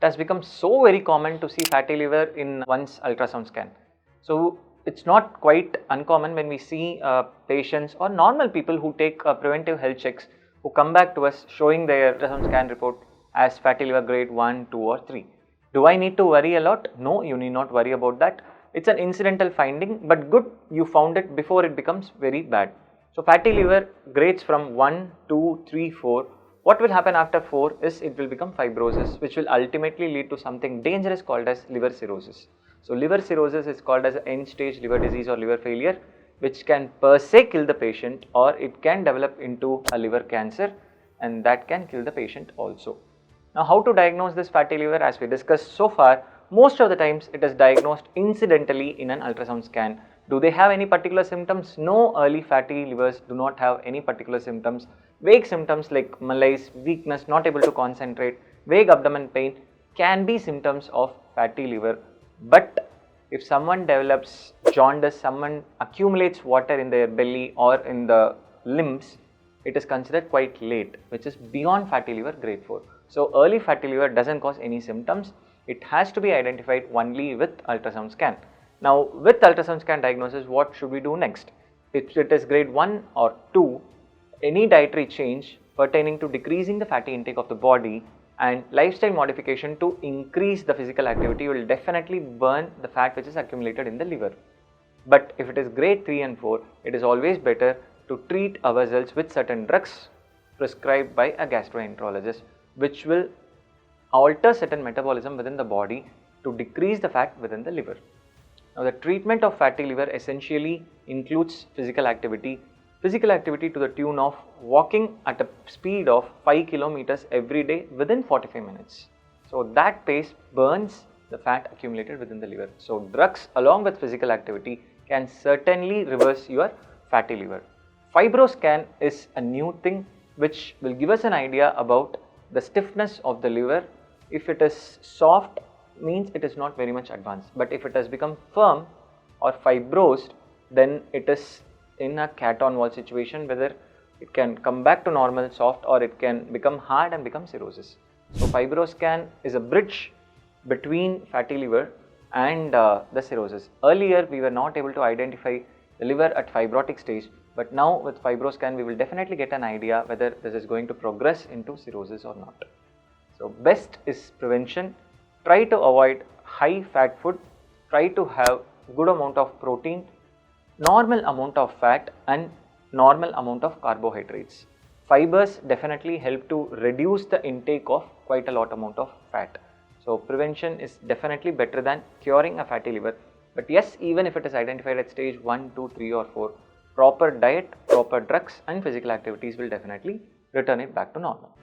It has become so very common to see fatty liver in one's ultrasound scan. So it's not quite uncommon when we see patients or normal people who take preventive health checks who come back to us showing their ultrasound scan report as fatty liver grade 1, 2 or 3. Do I need to worry a lot? No, you need not worry about that. It's an incidental finding, but good you found it before it becomes very bad. So fatty liver grades from 1, 2, 3, 4. What will happen after 4 is it will become fibrosis, which will ultimately lead to something dangerous called as liver cirrhosis. So liver cirrhosis is called as end stage liver disease or liver failure, which can per se kill the patient, or it can develop into a liver cancer, and that can kill the patient also. Now, how to diagnose this fatty liver? As we discussed so far, most of the times it is diagnosed incidentally in an ultrasound scan. Do they have any particular symptoms? No, early fatty livers do not have any particular symptoms. Vague symptoms like malaise, weakness, not able to concentrate, vague abdomen pain can be symptoms of fatty liver. But if someone develops jaundice, someone accumulates water in their belly or in the limbs, it is considered quite late, which is beyond fatty liver grade 4. So early fatty liver doesn't cause any symptoms. It has to be identified only with ultrasound scan. Now with ultrasound scan diagnosis, what should we do next? If it is grade 1 or 2, any dietary change pertaining to decreasing the fatty intake of the body and lifestyle modification to increase the physical activity will definitely burn the fat which is accumulated in the liver. But if it is grade 3 and 4, it is always better to treat ourselves with certain drugs prescribed by a gastroenterologist, which will alter certain metabolism within the body to decrease the fat within the liver. Now the treatment of fatty liver essentially includes physical activity to the tune of walking at a speed of 5 kilometers every day within 45 minutes. So that pace burns the fat accumulated within the liver. So drugs along with physical activity can certainly reverse your fatty liver. Fibroscan is a new thing which will give us an idea about the stiffness of the liver. If it is soft, means it is not very much advanced, but if it has become firm or fibrosed, then it is in a cat on wall situation, whether it can come back to normal soft or it can become hard and become cirrhosis. So fibroscan is a bridge between fatty liver and the cirrhosis. Earlier we were not able to identify the liver at fibrotic stage, but now with fibroscan we will definitely get an idea whether this is going to progress into cirrhosis or not. So best is prevention. Try to avoid high fat food, try to have good amount of protein, normal amount of fat and normal amount of carbohydrates. Fibers definitely help to reduce the intake of quite a lot amount of fat. So prevention is definitely better than curing a fatty liver. But yes, even if it is identified at stage 1, 2, 3 or 4, proper diet, proper drugs and physical activities will definitely return it back to normal.